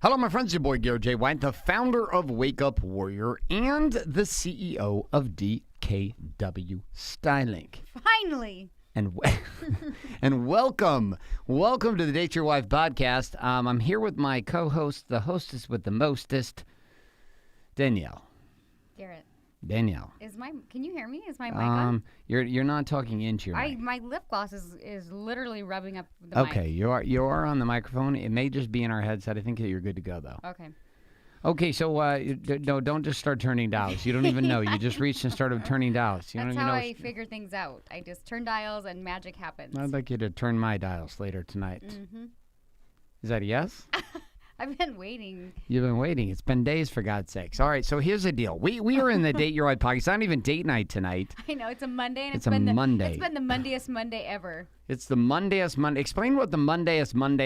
Hello, my friends. Your boy, Garrett J. White, the founder of Wake Up Warrior and the CEO of DKW Styling. Finally. And welcome to the Date Your Wife podcast. I'm here with my co-host, the hostess with the mostest, Danielle. Garrett. Danielle. Can you hear me? Is my mic on? You're not talking into your mic. My lip gloss is literally rubbing up the mic. Okay, you are on the microphone. It may just be in our headset. I think that you're good to go though. Okay. Okay, so no, don't just start turning dials. You don't even know. You just reached and started turning dials. You That's don't even how know. I figure things out. I just turn dials and magic happens. I'd like you to turn my dials later tonight. Mm-hmm. Is that a yes? I've been waiting. You've been waiting. It's been days, for God's sakes. All right, so here's the deal. We are in the Date Your Wife podcast. It's not even date night tonight. I know, it's a Monday. And It's a Monday. It's been the Mondayest Monday ever. It's the Mondayest Monday. Explain what the Mondayest when,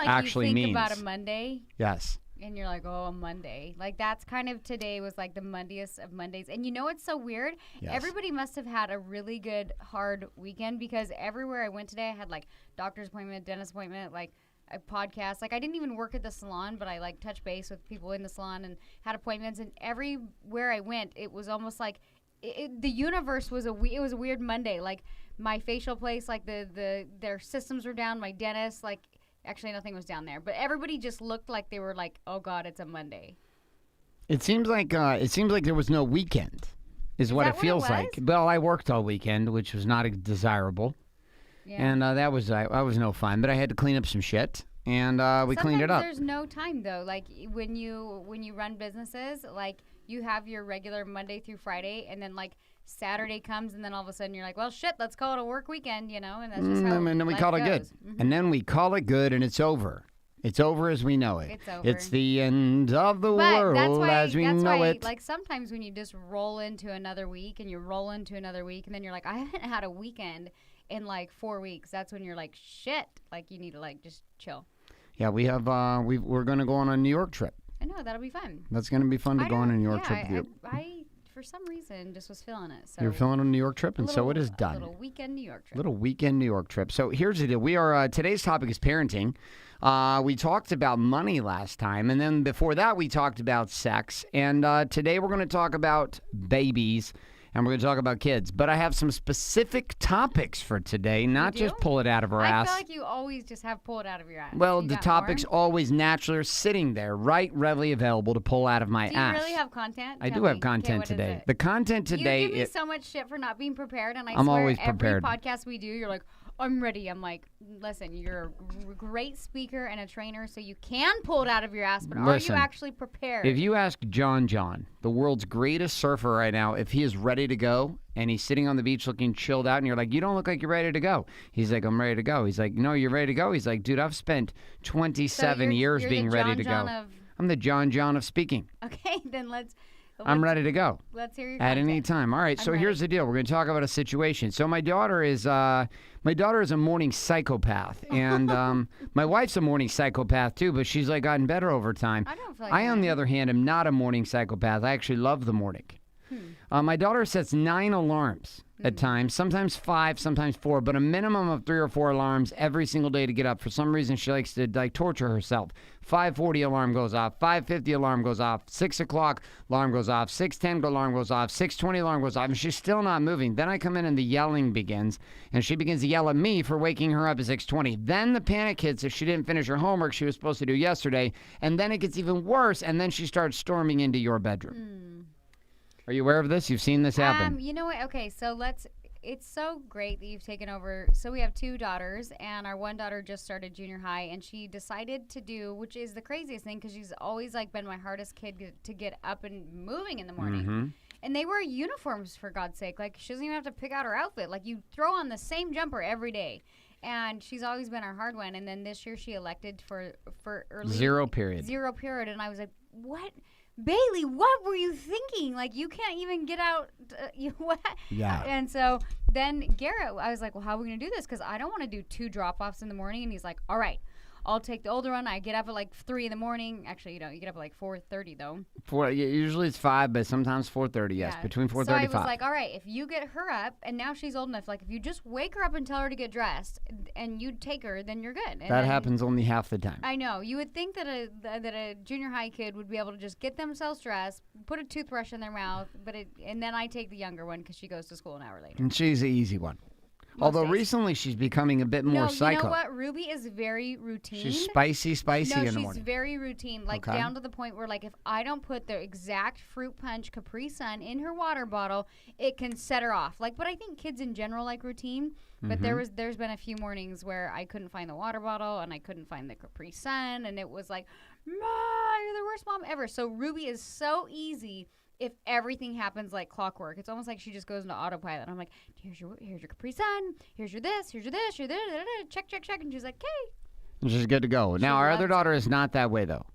actually you think means. about a Monday? Yes. And you're like, oh, a Monday. Like, that's kind of today was like the Mondayest of Mondays. And you know what's so weird? Yes. Everybody must have had a really good, hard weekend because everywhere I went today, I had, like, doctor's appointment, dentist appointment, like, a podcast. Like, I didn't even work at the salon, but I, like, touched base with people in the salon and had appointments. And everywhere I went, it was almost like the universe was it was a weird Monday. Like, my facial place, like, their systems were down. My dentist, like, actually, nothing was down there, but everybody just looked like they were like, "Oh God, it's a Monday." It seems like there was no weekend, is what it feels like. Well, I worked all weekend, which was not desirable, and that was no fun. But I had to clean up some shit, and we cleaned it up. There's no time though. Like when you run businesses, like you have your regular Monday through Friday, and then like Saturday comes, and then all of a sudden you're like, well, shit, let's call it a work weekend, and that's just how and then we life call it goes. good. Mm-hmm. And then we call it good, and it's over. It's over as we know it. It's over. It's the end of the world as we know it. Like sometimes when you just roll into another week, and you roll into another week, and then you're like, I haven't had a weekend in like 4 weeks. That's when you're like, shit, like you need to like just chill. Yeah, we have. We're going to go on a New York trip. I know, that'll be fun. That's going to be fun to go on a New York trip with you. I for some reason, just was feeling it. So you're feeling a New York trip, and so it is done. A little weekend New York trip. Little weekend New York trip. So here's the deal. We are today's topic is parenting. We talked about money last time, and then before that, we talked about sex. And today, we're going to talk about babies, and we're going to talk about kids. But I have some specific topics for today, not just pull it out of our ass. I feel like you always just have pull it out of your ass. Well, the topics always naturally are sitting there, right, readily available to pull out of my ass. Do you really have content? I do have content today. The content today. You give me so much shit for not being prepared, and I'm swear always prepared. Every podcast we do, you're like, I'm ready. I'm like, listen, you're a great speaker and a trainer, so you can pull it out of your ass, but are you actually prepared? If you ask John, the world's greatest surfer right now, if he is ready to go and he's sitting on the beach looking chilled out and you're like, you don't look like you're ready to go. He's like, I'm ready to go. He's like, no, you're ready to go. He's like, dude, I've spent 27 years being ready to go. I'm the John of speaking. Okay, then I'm ready to go. Let's hear your at content. any time. All right, so here's the deal. We're going to talk about a situation. So my daughter is a morning psychopath, and my wife's a morning psychopath too. But she's like gotten better over time. I don't feel like I, on the other hand, am not a morning psychopath. I actually love the morning. My daughter sets 9 alarms at times, sometimes 5, sometimes 4, but a minimum of 3 or 4 alarms every single day to get up. For some reason, she likes to like torture herself. 5:40 alarm goes off, 5:50 alarm goes off, 6 o'clock alarm goes off, 6:10 alarm goes off, 6:20 alarm goes off, and she's still not moving. Then I come in and the yelling begins, and she begins to yell at me for waking her up at 6:20. Then the panic hits if she didn't finish her homework she was supposed to do yesterday, and then it gets even worse, and then she starts storming into your bedroom. Are you aware of this? You've seen this happen? You know what? Okay, so it's so great that you've taken over. So we have 2 daughters, and our one daughter just started junior high, and she decided to do, which is the craziest thing because she's always like been my hardest kid to get up and moving in the morning. And they wear uniforms, for God's sake. Like, she doesn't even have to pick out her outfit. Like, you throw on the same jumper every day. And she's always been our hard one. And then this year she elected for early. 0 period. 0 period. And I was like, what? Bailey, what were you thinking? Like, you can't even get out. What? Yeah. And so then Garrett, I was like, well, how are we going to do this? Because I don't want to do 2 drop-offs in the morning. And he's like, all right, I'll take the older one. I get up at like 3 in the morning. Actually, you don't. You get up at like 4:30 though. Usually it's 5, but sometimes 4:30. Yes, between 4:30 So I and 5. was like, all right, if you get her up, and now she's old enough, like if you just wake her up and tell her to get dressed, and you take her, then you're good. And that happens only half the time. I know. You would think that a junior high kid would be able to just get themselves dressed, put a toothbrush in their mouth, and then I take the younger one because she goes to school an hour later. And she's the easy one. Although recently she's becoming a bit more psycho. You know what? Ruby is very routine. She's spicy in the morning. No, she's very routine. Like down to the point where like if I don't put the exact fruit punch Capri Sun in her water bottle, it can set her off. Like, but I think kids in general like routine. But there's been a few mornings where I couldn't find the water bottle and I couldn't find the Capri Sun, and it was like, Ma, you're the worst mom ever. So Ruby is so easy. If everything happens like clockwork, it's almost like she just goes into autopilot. And I'm like, here's your Capri Sun, here's your this, here's your this, check, and she's like, okay. She's good to go. Now our other daughter is not that way though.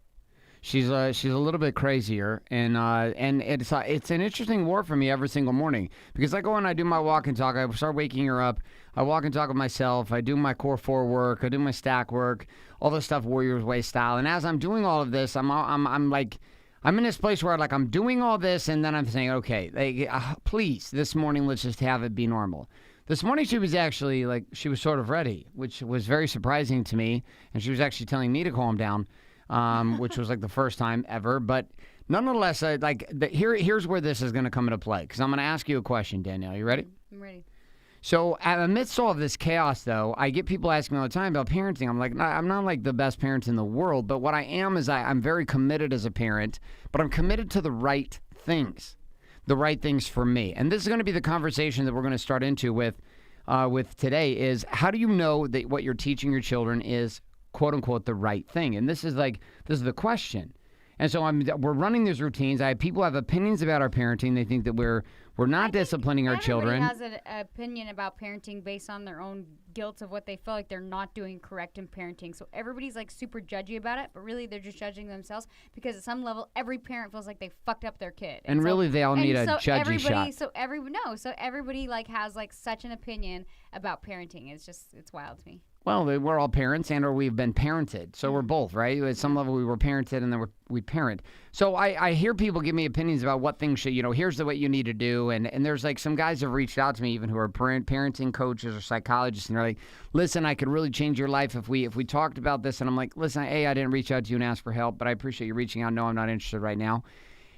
She's a little bit crazier, and it's an interesting war for me every single morning because I go and I do my walk and talk. I start waking her up. I walk and talk with myself. I do my core 4 work. I do my stack work, all this stuff Warriors Way style. And as I'm doing all of this, I'm like. I'm in this place where I'm doing all this, and then I'm saying, okay, please, this morning, let's just have it be normal. This morning, she was actually, she was sort of ready, which was very surprising to me, and she was actually telling me to calm down, which was, the first time ever. But nonetheless, here's where this is going to come into play, because I'm going to ask you a question, Danielle. You ready? I'm ready. So amidst all of this chaos, though, I get people asking me all the time about parenting. I'm like, I'm not the best parent in the world, but what I am is I'm very committed as a parent, but I'm committed to the right things for me. And this is going to be the conversation that we're going to start into with today is how do you know that what you're teaching your children is, quote unquote, the right thing? And this is the question. And so we're running these routines. People have opinions about our parenting. They think that we're not disciplining our children. Everybody has an opinion about parenting based on their own guilt of what they feel like they're not doing correct in parenting. So everybody's super judgy about it, but really they're just judging themselves because at some level every parent feels like they fucked up their kid. And really they all need a judgy shot. So everybody has such an opinion about parenting. It's wild to me. Well, we're all parents or we've been parented. So we're both, right? At some level we were parented and then we parent. So I hear people give me opinions about what things should, here's the way you need to do. And there's some guys have reached out to me even who are parenting coaches or psychologists. And they're like, listen, I could really change your life if we talked about this. And I'm like, listen, I didn't reach out to you and ask for help, but I appreciate you reaching out. No, I'm not interested right now.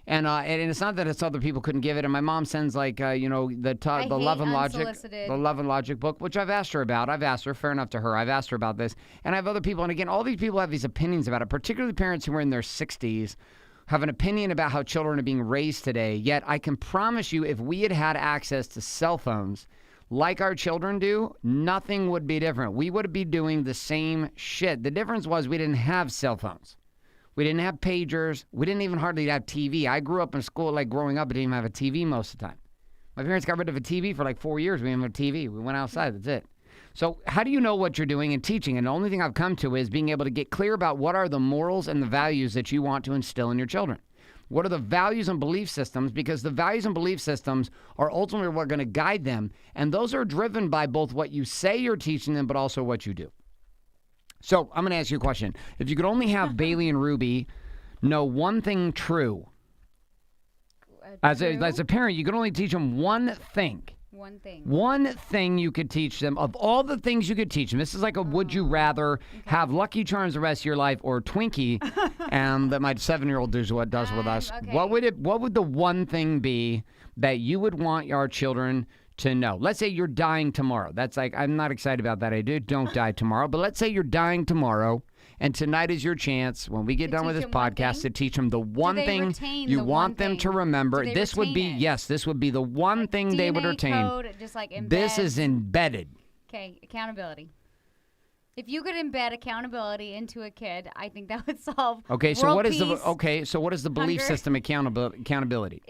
And it's not that it's other people couldn't give it. And my mom sends the Love and Logic book, which I've asked her about. I've asked her, fair enough to her. I've asked her about this. And I have other people. And again, all these people have these opinions about it, particularly parents who are in their 60s have an opinion about how children are being raised today. Yet I can promise you if we had access to cell phones like our children do, nothing would be different. We would be doing the same shit. The difference was we didn't have cell phones. We didn't have pagers. We didn't even hardly have TV. I grew up in school, growing up, I didn't even have a TV most of the time. My parents got rid of a TV for 4 years. We didn't have a TV. We went outside. That's it. So how do you know what you're doing and teaching? And the only thing I've come to is being able to get clear about what are the morals and the values that you want to instill in your children. What are the values and belief systems? Because the values and belief systems are ultimately what are going to guide them. And those are driven by both what you say you're teaching them, but also what you do. So I'm going to ask you a question. If you could only have Bailey and Ruby know one thing true, as a parent, you could only teach them one thing. One thing you could teach them of all the things you could teach them. This is like a would you rather have Lucky Charms the rest of your life or Twinkie, and that my 7-year-old does with us. Okay. What would the one thing be that you would want our children to know? Let's say you're dying tomorrow. That's I'm not excited about that idea. Don't die tomorrow. But let's say you're dying tomorrow, and tonight is your chance when we get done with this podcast to teach them the one thing you want them to remember. This would be the one thing they would retain. Code, just this is embedded. Okay, accountability. If you could embed accountability into a kid, I think that would solve. Okay, so what is peace, what is the belief system accountability?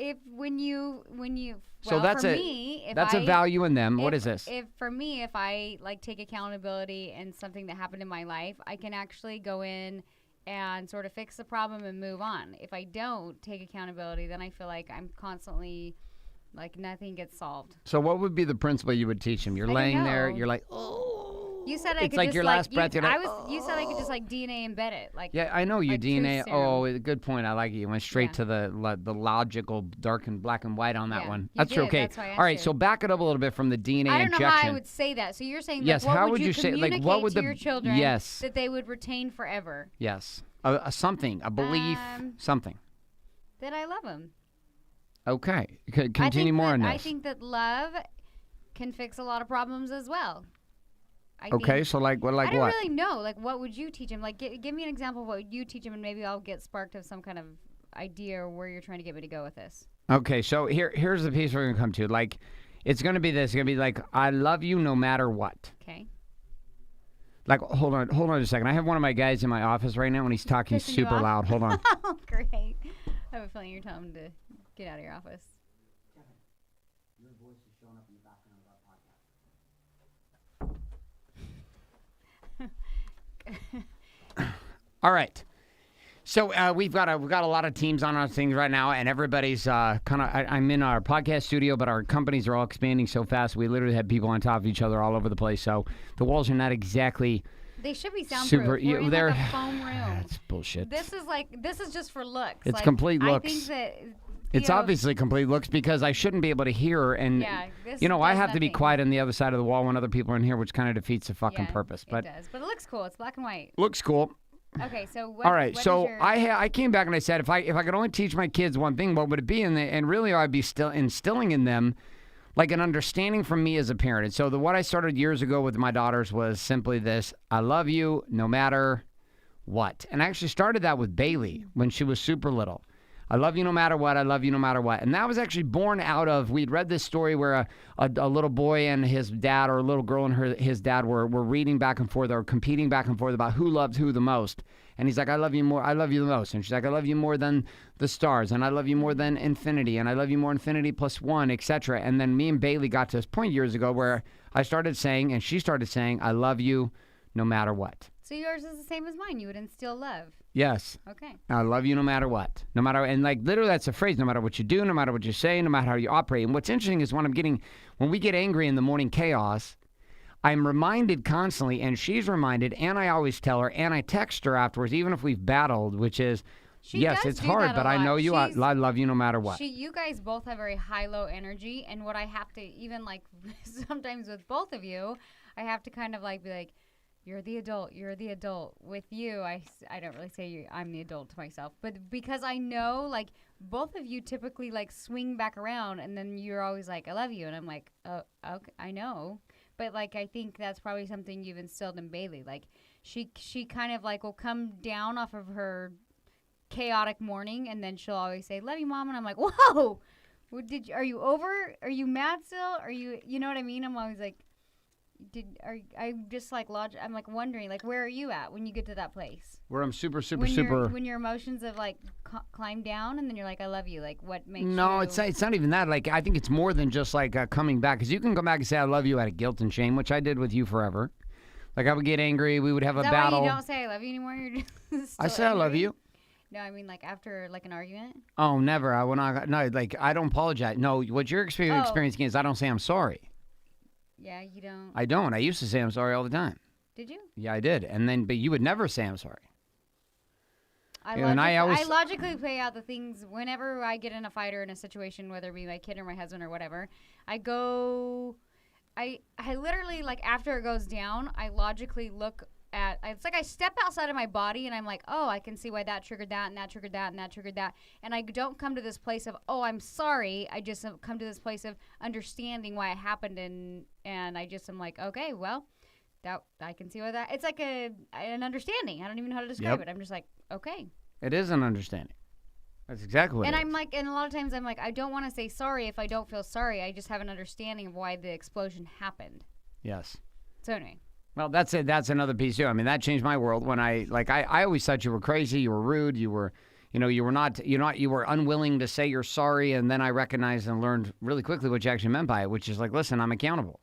That's a value in them. What is this? If I take accountability in something that happened in my life, I can actually go in and sort of fix the problem and move on. If I don't take accountability, then I feel like I'm constantly nothing gets solved. So what would be the principle you would teach them? You're laying there, you're like, oh. You said I It's could like just your last breath, you're like, You said I could just like DNA embed it. Like Yeah, I know you like DNA. truth serum. Oh, good point. I like it. You went straight Yeah. to the logical black and white on that Yeah, one. you That's did. okay. That's why I All right, asked so you. back it up a little bit from the DNA I don't know injection. how I would say that. So you're saying, Yes, like, what how would you say? Like, communicate what would to your children Yes, that they would retain forever? yes, a something, a belief, something. That I love them. Okay, continue more on this. I think that love can fix a lot of problems as well. Okay, so like what? I don't really know. Like, what would you teach him? Like, give me an example of what you teach him, and maybe I'll get sparked of some kind of idea or where you're trying to get me to go with this. Okay, so here's the piece we're gonna come to. Like, it's gonna be this. It's gonna be like, I love you no matter what. Okay. Like, hold on a second. I have one of my guys in my office right now, and he's talking Pissing you super off? loud. Hold on. Oh, great. I have a feeling you're telling him to get out of your office. Your voice is showing up in the background of our podcast. All right. So we've got a lot of teams on our things right now, and everybody's kind of. I'm in our podcast studio, but our companies are all expanding so fast. We literally have people on top of each other all over the place. So the walls are not exactly. They should be soundproof. Super- We're in they're- like a foam room. That's bullshit. This is just for looks. It's like, complete I looks. think that It's Theo- obviously complete looks because I shouldn't be able to hear, and Yeah, this I does have to be nothing. quiet on the other side of the wall when other people are in here, which kind of defeats the fucking Yeah, purpose. But it does. But it looks cool. It's black and white. looks cool. Okay, so what? All right, what so is your, I came back and I said if I could only teach my kids one thing, what would it be? And really I'd be still instilling in them like an understanding from me as a parent. And so what I started years ago with my daughters was simply this: I love you no matter what. And I actually started that with Bailey when she was super little. I love you no matter what. I love you no matter what. And that was actually born out of, we'd read this story where a little boy and his dad, or a little girl and his dad were reading back and forth, or competing back and forth about who loves who the most. And he's like, I love you more. I love you the most. And she's like, I love you more than the stars. And I love you more than infinity. And I love you more infinity plus one, etc. And then me and Bailey got to this point years ago where I started saying, and she started saying, I love you no matter what. So yours is the same as mine. You would instill love. Yes. Okay. I love you no matter what. No matter, and like literally that's a phrase, no matter what you do, no matter what you say, no matter how you operate. And what's interesting is when we get angry in the morning chaos, I'm reminded constantly, and she's reminded, and I always tell her, and I text her afterwards, even if we've battled, which is, yes, does it's do hard, that a but I lot. know you, I love you no matter what. You guys both have very high-low energy, and what I have to, even like sometimes with both of you, I have to kind of like be like, you're the adult. With you, I don't really say I'm the adult to myself. But because I know, like, both of you typically, like, swing back around. And then you're always like, I love you. And I'm like, oh, okay, I know. But, like, I think that's probably something you've instilled in Bailey. Like, she kind of, like, will come down off of her chaotic morning. And then she'll always say, love you, Mom. And I'm like, whoa. Are you over? Are you mad still? You know what I mean? I'm always like, I'm just like I'm like wondering, like, where are you at when you get to that place Where I'm super when your emotions have like climbed down, and then you're like, I love you, like, what makes No, you... it's not even that. Like, I think it's more than just like coming back, because you can come back and say I love you out of guilt and shame, which I did with you forever. Like, I would get angry, we would have Is a that battle. why you don't say I love you anymore? You're just I say I love you. No, I mean, like, after like an argument. Oh, never. I will not. No, like, I don't apologize. No, what you're experiencing is I don't say I'm sorry. Yeah, you don't. I don't. I used to say I'm sorry all the time. Did you? Yeah, I did. But you would never say I'm sorry. I logically play out the things whenever I get in a fight or in a situation, whether it be my kid or my husband or whatever. I literally, like, after it goes down, I logically look at, it's like I step outside of my body and I'm like, oh, I can see why that triggered that and that triggered that and that triggered that. And I don't come to this place of, oh, I'm sorry. I just come to this place of understanding why it happened. And I just am like, okay, well, that I can see why that, it's like an understanding. I don't even know how to describe it. I'm just like, okay. It is an understanding. That's exactly what it is. I'm like, and a lot of times I'm like, I don't want to say sorry if I don't feel sorry. I just have an understanding of why the explosion happened. Yes. So anyway. Well, that's it. That's another piece too. I mean, that changed my world when I always thought you were crazy, you were rude, you were unwilling to say you're sorry. And then I recognized and learned really quickly what you actually meant by it, which is like, listen, I'm accountable.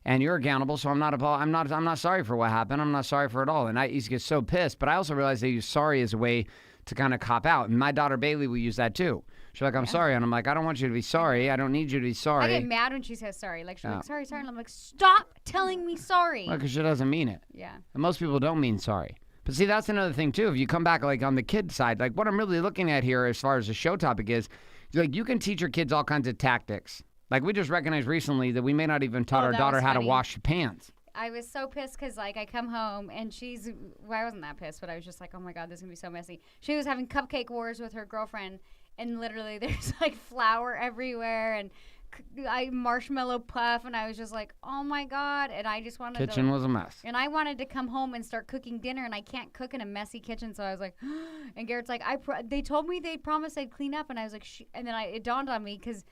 and you're accountable. So I'm not sorry for what happened. I'm not sorry for it all. And I used to get so pissed, but I also realized they use sorry as a way to kind of cop out. And my daughter Bailey will use that too. She's like, I'm sorry. And I'm like, I don't want you to be sorry. I don't need you to be sorry. I get mad when she says sorry. Like, she's like, sorry. And I'm like, stop telling me sorry. Well, because she doesn't mean it. Yeah. And most people don't mean sorry. But see, that's another thing too. If you come back like on the kid side, like what I'm really looking at here as far as the show topic is, like you can teach your kids all kinds of tactics. Like we just recognized recently that we may not even taught our daughter how to wash pans. I was so pissed because, like, I come home and well, I wasn't that pissed, but I was just like, oh my God, this is going to be so messy. She was having cupcake wars with her girlfriend, and literally there's, like, flour everywhere and marshmallow puff, and I was just like, oh my God. And I just wanted Kitchen was a mess. And I wanted to come home and start cooking dinner, and I can't cook in a messy kitchen, so I was like, and Garrett's like, they told me they promised they'd clean up, and I was like, and then it dawned on me because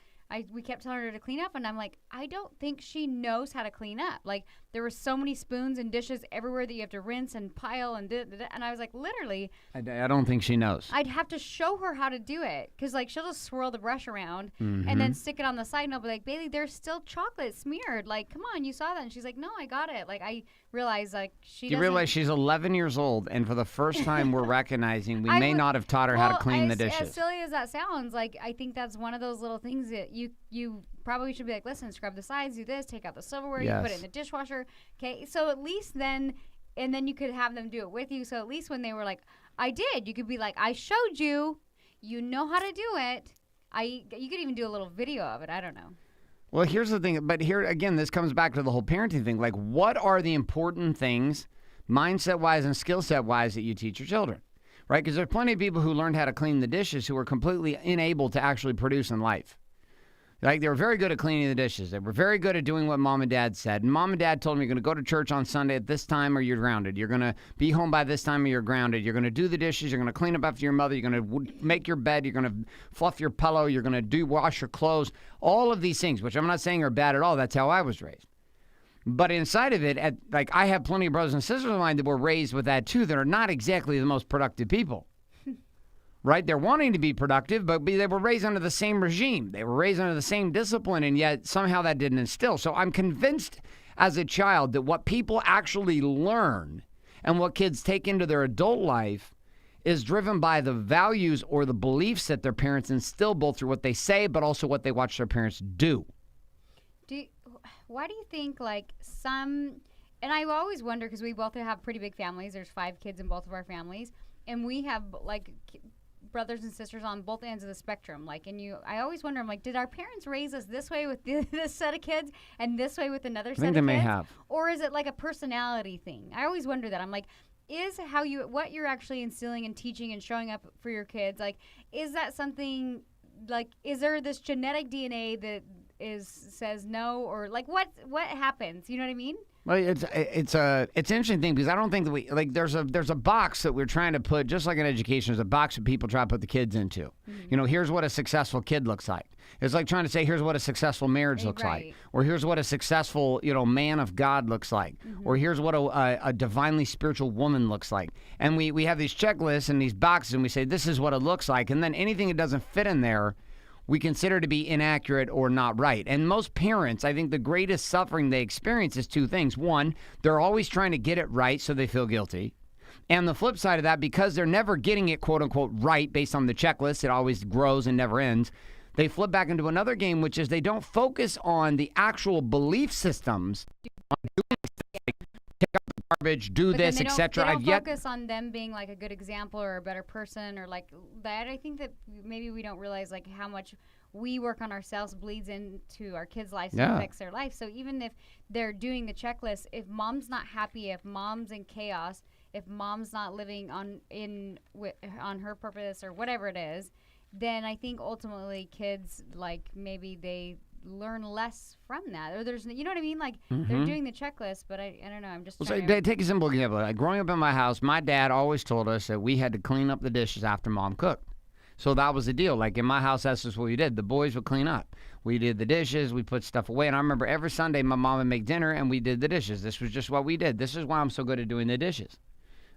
we kept telling her to clean up, and I'm like, I don't think she knows how to clean up. Like, there were so many spoons and dishes everywhere that you have to rinse and pile and and I was like, literally. I don't think she knows. I'd have to show her how to do it because, like, she'll just swirl the brush around and then stick it on the side, and I'll be like, Bailey, there's still chocolate smeared. Like, come on, you saw that. And she's like, no, I got it. Like, I realized, like, You realize she's 11 years old, and for the first time we're recognizing we may not have taught her how to clean the dishes. As silly as that sounds, like, I think that's one of those little things that you probably should be like, listen, scrub the sides, do this, take out the silverware, you put it in the dishwasher. Okay, so at least then, and then you could have them do it with you. So at least when they were like, I did, you could be like, I showed you, you know how to do it. You could even do a little video of it. I don't know. Well, here's the thing. But here, again, this comes back to the whole parenting thing. Like, what are the important things, mindset-wise and skill set-wise, that you teach your children? Right? Because there's plenty of people who learned how to clean the dishes who were completely unable to actually produce in life. Like, they were very good at cleaning the dishes. They were very good at doing what mom and dad said. And mom and dad told them, you're going to go to church on Sunday at this time or you're grounded. You're going to be home by this time or you're grounded. You're going to do the dishes. You're going to clean up after your mother. You're going to make your bed. You're going to fluff your pillow. You're going to wash your clothes. All of these things, which I'm not saying are bad at all. That's how I was raised. But inside of it, I have plenty of brothers and sisters of mine that were raised with that too, that are not exactly the most productive people. Right? They're wanting to be productive, but they were raised under the same regime. They were raised under the same discipline, and yet somehow that didn't instill. So I'm convinced as a child that what people actually learn and what kids take into their adult life is driven by the values or the beliefs that their parents instill, both through what they say, but also what they watch their parents do. Why do you think, like, and I always wonder, because we both have pretty big families. There's 5 kids in both of our families, and we have, like, brothers and sisters on both ends of the spectrum. Like, I always wonder, I'm like, did our parents raise us this way with this set of kids and this way with another set of kids? I think they may have. Or is it like a personality thing? I always wonder that. I'm like, is what you're actually instilling and teaching and showing up for your kids, like, is that something, like, is there this genetic DNA that says no, or like what happens? You know what I mean? Well, it's an interesting thing because I don't think that we, like, there's a box that we're trying to put, just like in education, there's a box that people try to put the kids into. Mm-hmm. You know, here's what a successful kid looks like. It's like trying to say, here's what a successful marriage looks like, or here's what a successful, man of God looks like, or here's what a divinely spiritual woman looks like. And we have these checklists and these boxes, and we say, this is what it looks like, and then anything that doesn't fit in there, we consider to be inaccurate or not right. And most parents, I think the greatest suffering they experience is 2 things. One, they're always trying to get it right, so they feel guilty. And the flip side of that, because they're never getting it, quote unquote, right based on the checklist, it always grows and never ends, they flip back into another game, which is they don't focus on the actual belief systems, on doing things like take out the garbage, do this, etc. They don't focus on them being like a good example or a better person or like that. I think that maybe we don't realize like how much we work on ourselves bleeds into our kids' lives and affects their life. So even if they're doing the checklist, if mom's not happy, if mom's in chaos, if mom's not living on her purpose or whatever it is, then I think ultimately kids, like, maybe they learn less from that, or there's, you know what I mean, like they're doing the checklist, but I don't know, I'm just trying to take a simple example. Like, growing up in my house, my dad always told us that we had to clean up the dishes after mom cooked. So that was the deal. Like, in my house, that's just what we did. The boys would clean up. We did the dishes, we put stuff away, and I remember every Sunday my mom would make dinner and we did the dishes. This was just what we did. This is why I'm so good at doing the dishes.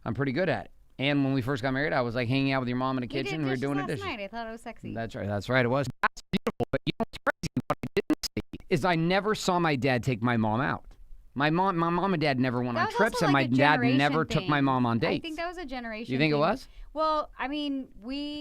I'm pretty good at it. And when we first got married, I was like hanging out with your mom in the kitchen and we were doing the dishes. Night. I thought it was sexy. That's right, it was. That's beautiful. But you know what's crazy? What I didn't see is I never saw my dad take my mom out. My mom and dad never went on was trips, also and my like a dad generation never took my thing. mom on I dates. think that was a generation You think it thing. was? Well, I mean,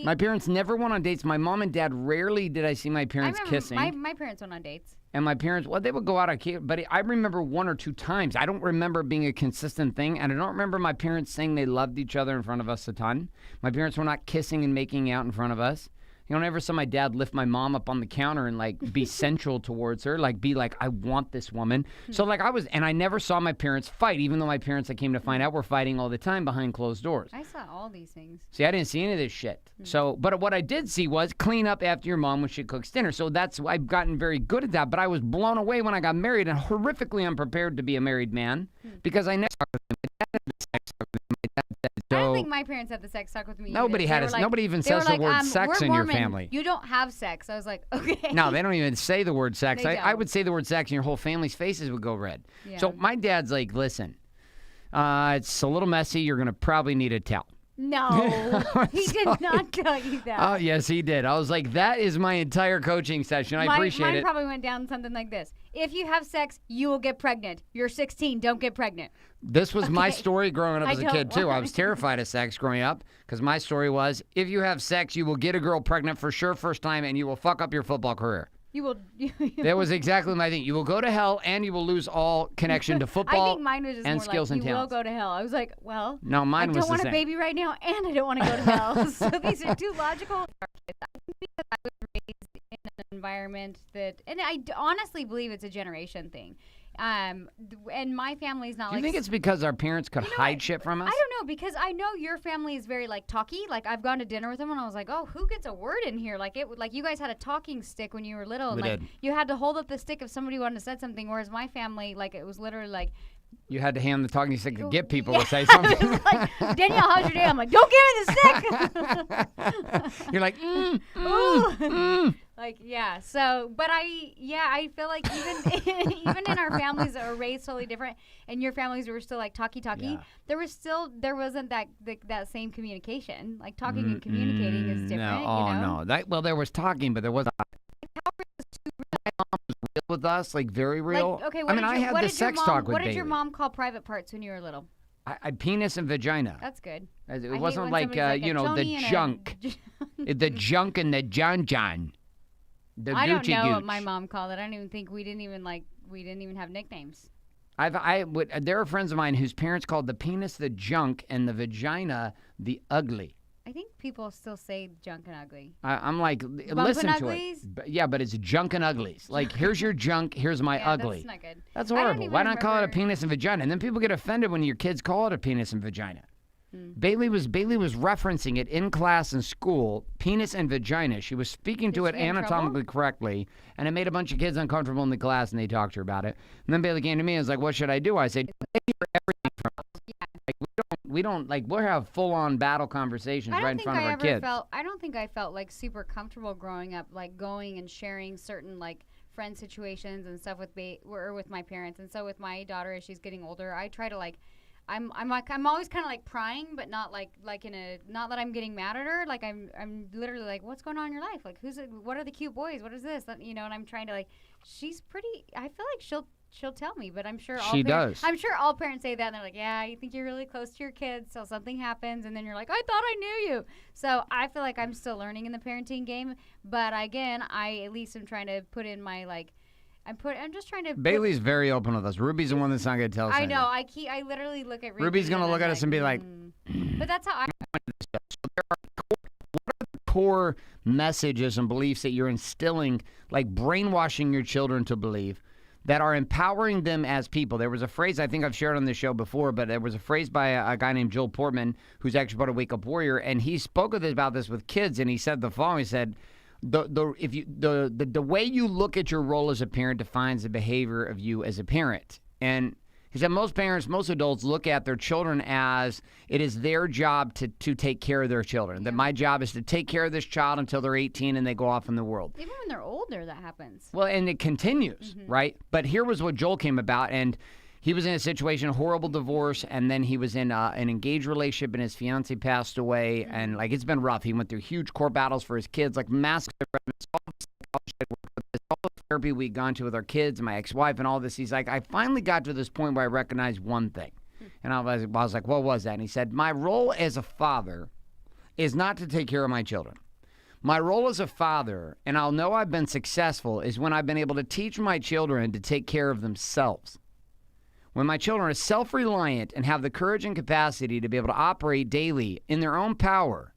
My parents never went on dates. My mom and dad, rarely did I see my parents kissing. My parents went on dates. And my parents, well, they would go out on but I remember 1 or 2 times. I don't remember it being a consistent thing, and I don't remember my parents saying they loved each other in front of us a ton. My parents were not kissing and making out in front of us. You know, I never saw my dad lift my mom up on the counter and, like, be sensual towards her, like, be like, I want this woman. So, like, and I never saw my parents fight, even though my parents, I came to find out, were fighting all the time behind closed doors. I saw all these things. See, I didn't see any of this shit. So, but what I did see was clean up after your mom when she cooks dinner. So I've gotten very good at that, but I was blown away when I got married and horrifically unprepared to be a married man because I never talked with him. My dad had the sex talk with me. My dad said, I don't think my parents had the sex talk with me. Nobody either. nobody even they were says the like, word sex we're in your Mormon. family. You don't have sex. I was like, okay. No, they don't even say the word sex. They I don't. would say the word sex and your whole family's faces would go red. Yeah. So my dad's like, listen, it's a little messy. You're going to probably need a towel. No, he did not tell you that. Oh, yes, he did. I was like, that is my entire coaching session. I appreciate mine it. Mine probably went down something like this. If you have sex, you will get pregnant. You're 16. Don't get pregnant. This was my story growing up as a kid, too. I was want- terrified of sex growing up because my story was, if you have sex, you will get a girl pregnant for sure first time, and you will fuck up your football career. You will. That was exactly my thing. You will go to hell, and you will lose all connection to football I think mine was just and more skills like, and you will talents. go to hell. I was like, well, No, mine I was don't the want same. a baby right now, and I don't want to go to hell. So these are two logical. I think because I was raised in an environment that, and I honestly believe it's a generation thing. And my family's not Do you like. think it's because our parents could hide shit from us? I don't know, because I know your family is very like talky. Like I've gone to dinner with them and I was like, oh, who gets a word in here? Like you guys had a talking stick when you were little. And We like did. you had to hold up the stick if somebody wanted to say something. Whereas my family, like it was literally like. You had to hand the talking stick to get people Yeah. to say something. I was like, Danielle, how's your day? I'm like, don't give me the stick. You're like, Ooh. Like, yeah. So, but I feel like even in our families that were raised totally different, and your families were still like talky, Yeah. there wasn't that same communication. Like talking and communicating is different. No, you know? no. Well, there was talking, but there wasn't. My mom was real with us, like very real. Like, okay, I had the sex talk with What did Bailey. your mom call private parts when you were little? I penis and vagina. That's good. It I hate wasn't when like, somebody's like a the chony and a- junk. The junk and the John. The I don't Gucci know what gooch. my mom called it. I don't even think we didn't even have nicknames. There are friends of mine whose parents called the penis the junk and the vagina the ugly. I think people still say junk and ugly. I'm like, Bump listen and to uglies? it. Yeah, but it's junk and uglies. Like, here's your junk, here's my Yeah, ugly. that's not good. That's I don't horrible. even Why not call it a remember- penis and vagina? And then people get offended when your kids call it a penis and vagina. Bailey was referencing it in class in school, penis and vagina. She was speaking to Did it she get in anatomically correctly, and it made a bunch of kids uncomfortable in the class, and they talked to her about it. And then Bailey came to me and was like, "What should I do?" I said, "You hear everything from us. Like, we don't like we'll have full-on battle conversations right in front of our kids." I don't think I felt like super comfortable growing up, like going and sharing certain like friend situations and stuff with my parents. And so with my daughter, as she's getting older, I try to like. I'm always kind of like prying, but not like in a, not that I'm getting mad at her. Like I'm literally like, what's going on in your life? Like what are the cute boys? What is this? You know, and I'm trying to like, she's pretty. I feel like she'll tell me, but I'm sure She does. I'm sure all parents say that, and they're like, yeah, you think you're really close to your kids, so something happens, and then you're like, I thought I knew you. So I feel like I'm still learning in the parenting game, but again, I at least am trying to put in my like. I'm just trying to. Bailey's very open with us. Ruby's the one that's not going to tell us. I anything. know. I literally look at Ruby. Ruby's gonna and look I'm at us and be like, But that's how I. core messages and beliefs that you're instilling, like brainwashing your children to believe, that are empowering them as people. There was a phrase I think I've shared on this show before, but there was a phrase by a guy named Joel Portman, who's actually part of Wake Up Warrior, and he spoke about this with kids, and he said the following. He said, the way you look at your role as a parent defines the behavior of you as a parent. And he said most parents, most adults look at their children as it is their job to take care of their children. That my job is to take care of this child until they're 18 and they go off in the world. Even when they're older, that happens. Well, and it continues, right? But here was what Joel came about, and he was in a situation, a horrible divorce, and then he was in an engaged relationship, and his fiance passed away, and like it's been rough. He went through huge court battles for his kids, like massive. All the therapy we'd gone to with our kids and my ex-wife and all this, he's like, I finally got to this point where I recognized one thing. And I was like, what was that? And he said, my role as a father is not to take care of my children. My role as a father, and I'll know I've been successful, is when I've been able to teach my children to take care of themselves. When my children are self-reliant and have the courage and capacity to be able to operate daily in their own power,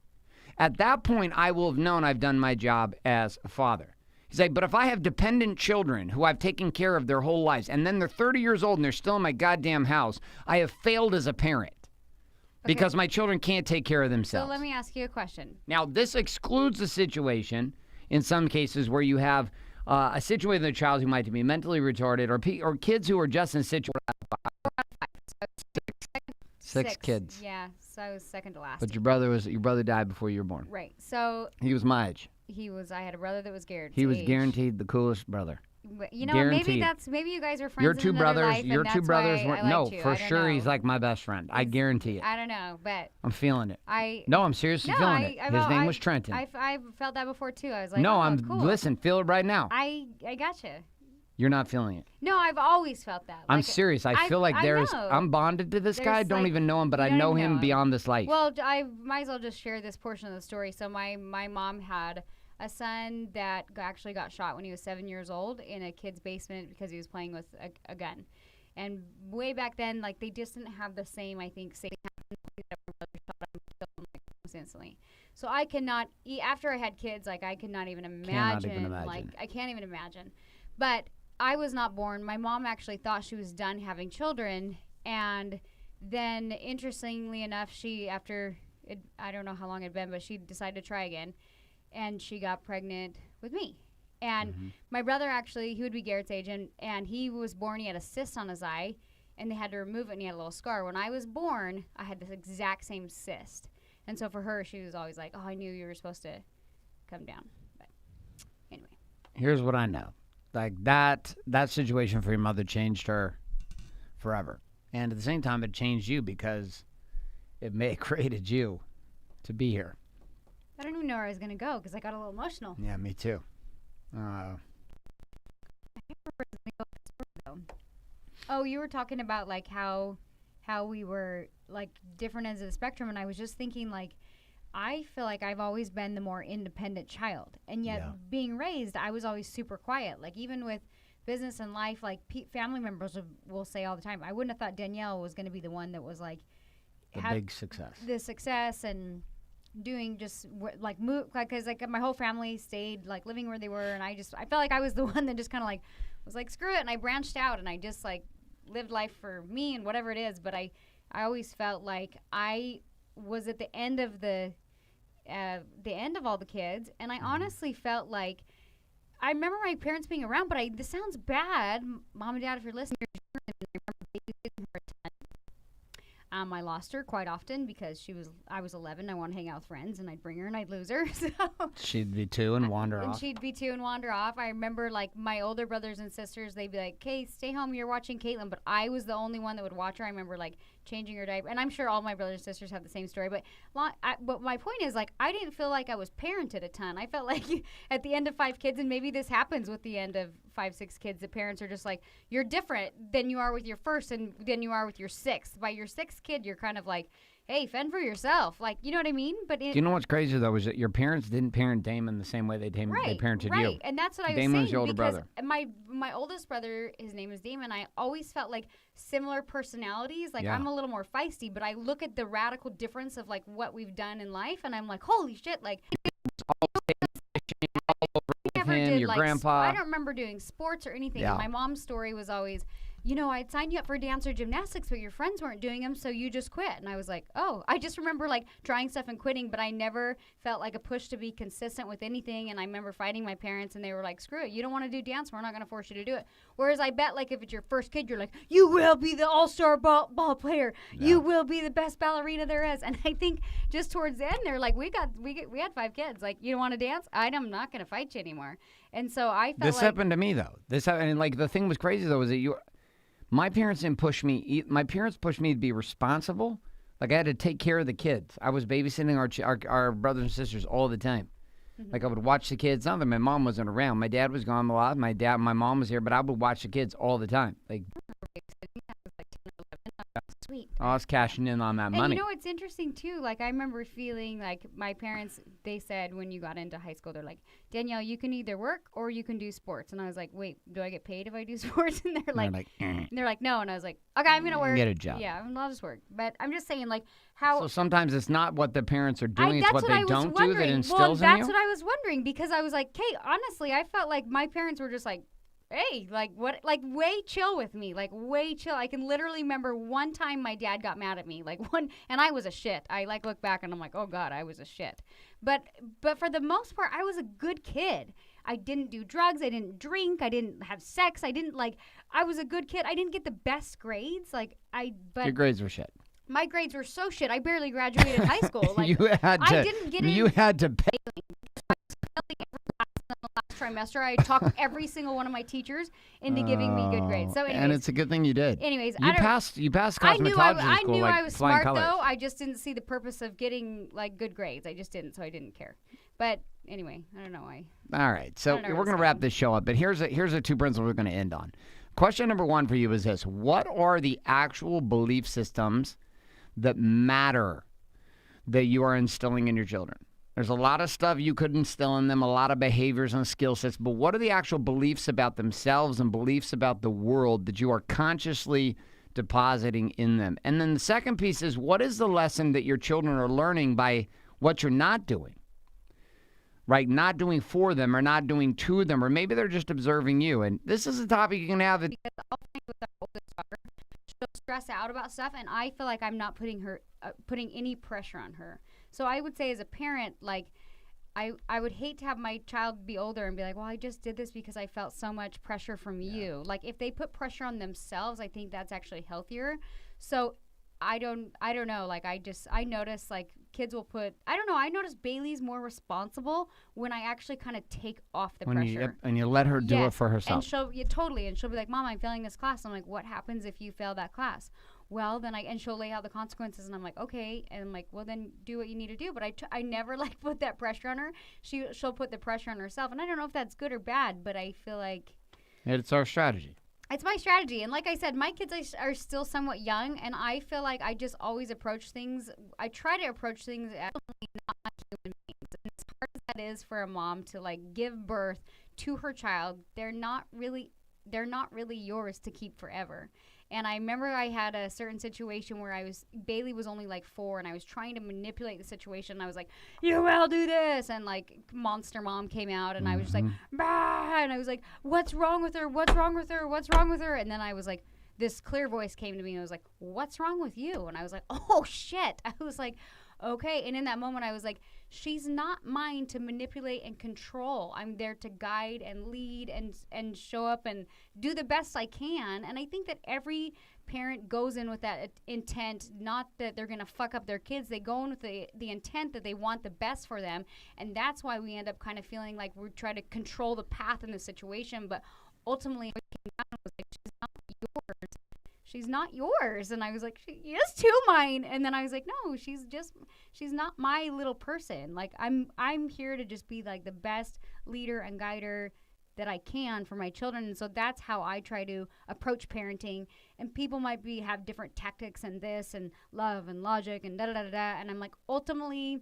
at that point, I will have known I've done my job as a father. He's like, but if I have dependent children who I've taken care of their whole lives, and then they're 30 years old and they're still in my goddamn house, I have failed as a parent because my children can't take care of themselves. So let me ask you a question. Now, this excludes the situation in some cases where you have a situation with a child who might be mentally retarded or kids who are just in situations. Six kids. Yeah, so I was second to last. But your brother died before you were born. Right. So he was my age. I had a brother that was guaranteed. He was guaranteed the coolest brother. But, you know, guaranteed. maybe you guys were friends. Your in two another brothers. life, Your and two that's brothers why weren't. I No, liked you. for I don't sure, know. he's like my best friend. I guarantee it. I don't know, but I'm feeling it. I No, I'm seriously feeling it. His name was Trenton. I felt that before too. I was like, no, oh, I'm cool. listen. Feel it right now. I gotcha. You're not feeling it. No, I've always felt that. I'm Like, serious. I feel like I'm bonded to this guy. I don't even know him, but I know him beyond this life. Well, I might as well just share this portion of the story. So my mom had a son that actually got shot when he was 7 years old in a kid's basement because he was playing with a gun. And way back then, like, they just didn't have the same, I think, safety instantly. So I cannot, after I had kids, like, I could not even imagine. Like, I can't even imagine. But I was not born. My mom actually thought she was done having children. And then, interestingly enough, I don't know how long it had been, but she decided to try again. And she got pregnant with me. And my brother actually, he would be Garrett's age, and he was born, he had a cyst on his eye, and they had to remove it, and he had a little scar. When I was born, I had this exact same cyst. And so for her, she was always like, oh, I knew you were supposed to come down. But anyway. Here's what I know. Like, that situation for your mother changed her forever. And at the same time, it changed you because it created you to be here. I don't even know where I was going to go because I got a little emotional. Yeah, me too. Oh, you were talking about, like, how we were, like, different ends of the spectrum, and I was just thinking, like, I feel like I've always been the more independent child, and yet being raised, I was always super quiet. Like, even with business and life, like, family members will say all the time, I wouldn't have thought Danielle was going to be the one that was, like, big success. The success and doing just like move, because like my whole family stayed like living where they were, and I felt like I was the one that just kind of like was like screw it, and I branched out and I just like lived life for me and whatever it is. But I always felt like I was at the end of the end of all the kids, and I honestly felt like I remember my parents being around, but this sounds bad, Mom and Dad, if you're listening. I lost her quite often because I was 11. I wanted to hang out with friends, and I'd bring her and I'd lose her. So she'd be 2 and wander off. And she'd be 2 and wander off. I remember, like, my older brothers and sisters, they'd be like, "Okay, stay home. You're watching Caitlin." But I was the only one that would watch her. I remember, like, changing her diaper. And I'm sure all my brothers and sisters have the same story. But my point is, like, I didn't feel like I was parented a ton. I felt like at the end of 5 kids, and maybe this happens with the end of 5, 6 kids, the parents are just like, you're different than you are with your first and than you are with your 6th. By your 6th kid, you're kind of like, hey, fend for yourself. Like, you know what I mean? But do you know what's crazy, though, is that your parents didn't parent Damon the same way they parented you. Right, and that's what I was saying. Damon was your older brother. My oldest brother, his name is Damon, I always felt like similar personalities. Like, I'm a little more feisty, but I look at the radical difference of, like, what we've done in life, and I'm like, holy shit, like... Your grandpa. I don't remember doing sports or anything. Yeah. My mom's story was always, you know, I'd sign you up for dance or gymnastics, but your friends weren't doing them, so you just quit. And I was like, oh, I just remember, like, trying stuff and quitting, but I never felt like a push to be consistent with anything. And I remember fighting my parents, and they were like, screw it, you don't want to do dance, we're not going to force you to do it. Whereas I bet, like, if it's your first kid, you're like, you will be the all-star ball player. Yeah. You will be the best ballerina there is. And I think just towards the end, they're like, we had 5 kids. Like, you don't want to dance? I'm not going to fight you anymore. And so I felt this happened to me, though. And, like, the thing was crazy, though, is that my parents didn't push me. My parents pushed me to be responsible. Like, I had to take care of the kids. I was babysitting our brothers and sisters all the time. Like I would watch the kids. Not that my mom wasn't around. My dad was gone a lot. My mom was here, but I would watch the kids all the time. Like, Sweet. I was cashing in on that And money. you know, it's interesting too. Like, I remember feeling like my parents, they said when you got into high school, they're like, Danielle, you can either work or you can do sports. And I was like, wait, do I get paid if I do sports? And they're like, no. And I was like, okay, I'm going to work. Get a job. Yeah, I'll just work. But I'm just saying, like, how. So sometimes it's not what the parents are doing, it's that's what they don't do that well, instills in you. that's what I was wondering, because I was like, Kate, honestly, I felt like my parents were just like, hey, like what, like way chill with me, like way chill. I can literally remember one time my dad got mad at me, and I was a shit. I like look back and I'm like, oh God, I was a shit. But for the most part, I was a good kid. I didn't do drugs. I didn't drink. I didn't have sex. I was a good kid. I didn't get the best grades. But Your grades were shit. My grades were so shit. I barely graduated high school. Like, you had to pay. Trimester, I talked every single one of my teachers into giving me good grades. So, anyways, and it's a good thing you did. Anyways, you passed cosmetology I school knew like I was flying smart colors. though. I just didn't see the purpose of getting like good grades. I just didn't, so I didn't care. But anyway, I don't know why. All right, so we're going to wrap this show up, but here's the two principles we're going to end on. Question number one for you is this: what are the actual belief systems that matter that you are instilling in your children? There's a lot of stuff you could instill in them, a lot of behaviors and skill sets, but what are the actual beliefs about themselves and beliefs about the world that you are consciously depositing in them? And then the second piece is, what is the lesson that your children are learning by what you're not doing? Right? Not doing for them or not doing to them, or maybe they're just observing you. And this is a topic you can have. Because I'll find with our oldest daughter, she'll stress out about stuff, and I feel like I'm not putting any pressure on her. So I would say as a parent, like, I would hate to have my child be older and be like, well, I just did this because I felt so much pressure from you. Like, if they put pressure on themselves, I think that's actually healthier. So I don't know. Like, I notice, like, kids will put, I don't know, I notice Bailey's more responsible when I actually kind of take off the pressure. And you let her do it for herself. And she'll be like, Mom, I'm failing this class. I'm like, what happens if you fail that class? Well, then and she'll lay out the consequences, and I'm like, okay. And I'm like, well, then do what you need to do. But I never, like, put that pressure on her. She'll put the pressure on herself. And I don't know if that's good or bad, but I feel like it's our strategy. It's my strategy. And like I said, my kids are still somewhat young, and I feel like I just always approach things. I try to approach things as not human beings. And as hard as that is for a mom to, like, give birth to her child, they're not really yours to keep forever. And I remember I had a certain situation where Bailey was only like 4, and I was trying to manipulate the situation. I was like, you will do this. And like Monster Mom came out, and I was just like, bah! And I was like, what's wrong with her? What's wrong with her? What's wrong with her? And then I was like, this clear voice came to me, and I was like, what's wrong with you? And I was like, oh shit. I was like, okay. And in that moment, I was like, she's not mine to manipulate and control. I'm there to guide and lead and show up and do the best I can. And I think that every parent goes in with that intent, not that they're going to fuck up their kids. They go in with the intent that they want the best for them. And that's why we end up kind of feeling like we're trying to control the path in the situation. But ultimately, what came down was like, she's not yours. She's not yours. And I was like, she is too mine. And then I was like, no, she's not my little person. Like, I'm here to just be like the best leader and guider that I can for my children. And so that's how I try to approach parenting. And people might have different tactics and this and love and logic and da-da-da-da-da. And I'm like, ultimately,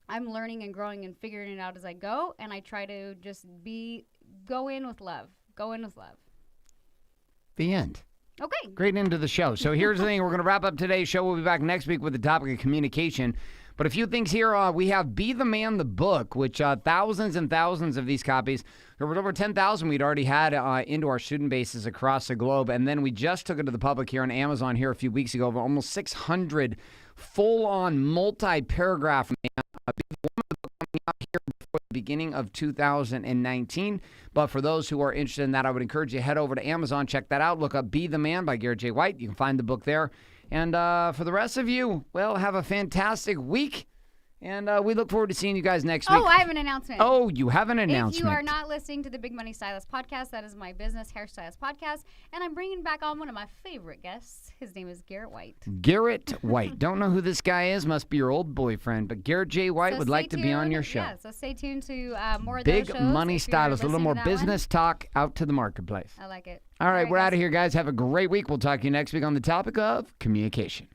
I'm learning and growing and figuring it out as I go. And I try to just go in with love. Go in with love. The end. Okay. Great end to the show. So here's the thing. We're going to wrap up today's show. We'll be back next week with the topic of communication. But a few things here. We have Be the Man, the book, which thousands and thousands of these copies. There were over 10,000 we'd already had into our student bases across the globe. And then we just took it to the public here on Amazon here a few weeks ago. Almost 600 full-on multi-paragraph Be the Woman, the book coming out here before the beginning of 2019. But for those who are interested in that, I would encourage you to head over to Amazon, check that out. Look up Be the Man by Garrett J. White. You can find the book there. And for the rest of you, well, have a fantastic week. And we look forward to seeing you guys next week. Oh, I have an announcement. Oh, you have an announcement. If you are not listening to the Big Money Stylist podcast, that is my business hairstylist podcast, and I'm bringing back on one of my favorite guests. His name is Garrett White. Garrett White. Don't know who this guy is. Must be your old boyfriend. But Garrett J. White would like to be on your show. Yeah, so stay tuned to more of Big those shows. Money Stylist. A little more business talk out to the marketplace. I like it. All right, we're out of here, guys. Have a great week. We'll talk to you next week on the topic of communication.